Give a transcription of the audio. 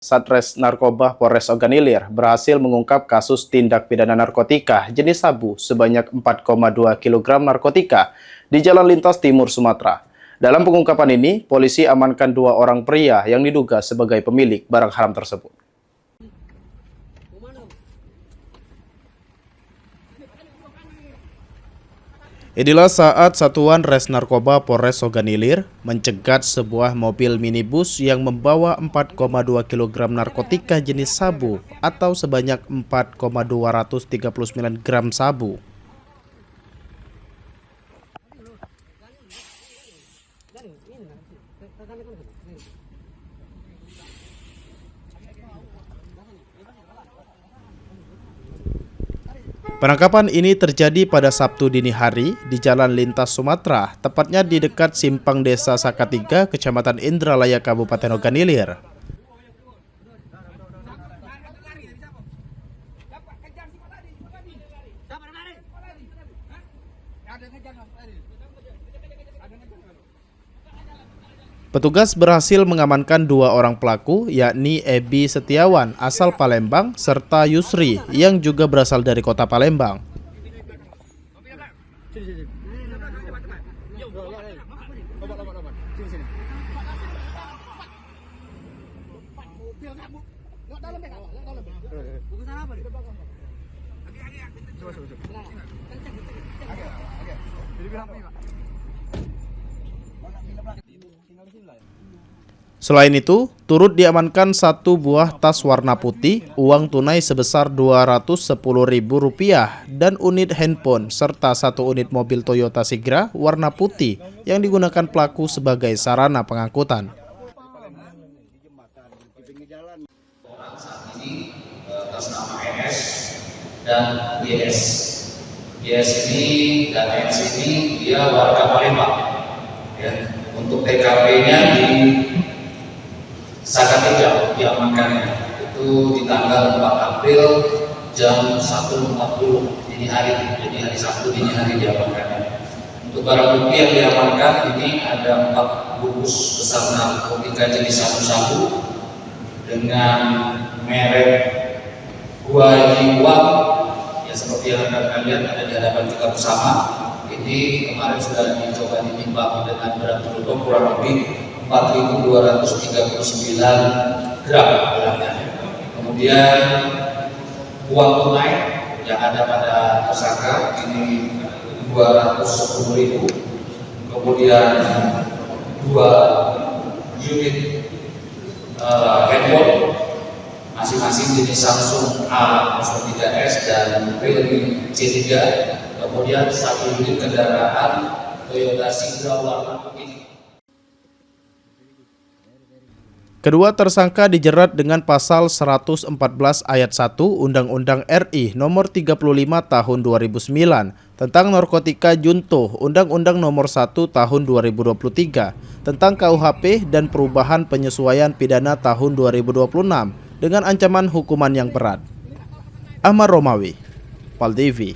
Satres Narkoba Polres Oganilir berhasil mengungkap kasus tindak pidana narkotika jenis sabu sebanyak 4,2 kg narkotika di Jalan Lintas Timur Sumatera. Dalam pengungkapan ini, polisi amankan 2 orang pria yang diduga sebagai pemilik barang haram tersebut. Inilah saat Satuan Res Narkoba Polres Oganilir mencegat sebuah mobil minibus yang membawa 4,2 kg narkotika jenis sabu atau sebanyak 4,239 gram sabu. Penangkapan ini terjadi pada Sabtu dini hari di Jalan Lintas Sumatera, tepatnya di dekat Simpang Desa Sakatiga, Kecamatan Indralaya, Kabupaten Oganilir. Petugas berhasil mengamankan 2 orang pelaku, yakni Ebi Setiawan asal Palembang serta Yusri yang juga berasal dari kota Palembang. Selain itu, turut diamankan 1 buah tas warna putih, uang tunai sebesar Rp210.000 dan unit handphone serta 1 unit mobil Toyota Sigra warna putih yang digunakan pelaku sebagai sarana pengangkutan. Saat ini atas nama NS dan YS. YS ini dan NS ini dia warga Palembang. Ya, untuk TKP-nya di Sakatiga diamankannya itu di tanggal 4 April jam 1.40 dini hari, jadi hari Sabtu dini hari diamankannya. Untuk barang bukti yang diamankan ini ada 4 bungkus besar narkotika jenis sabu-sabu dengan merek Guayi Uang ya, seperti yang Anda lihat ada di hadapan kita bersama. Ini kemarin sudah dicoba ditimbang dengan berat tubuh kurang lebih 4.239 gram beratnya. Kemudian uang tunai yang ada pada tersangka ini 210.000. Kemudian 2 unit handphone masing-masing jenis Samsung A03s dan Realme C3. Kemudian 1 unit kendaraan Toyota Sigra warna putih. Kedua tersangka dijerat dengan pasal 114 ayat 1 Undang-Undang RI nomor 35 tahun 2009 tentang narkotika junto Undang-Undang nomor 1 tahun 2023 tentang KUHP dan perubahan penyesuaian pidana tahun 2026 dengan ancaman hukuman yang berat. Ahmad Romawi, Pal TV.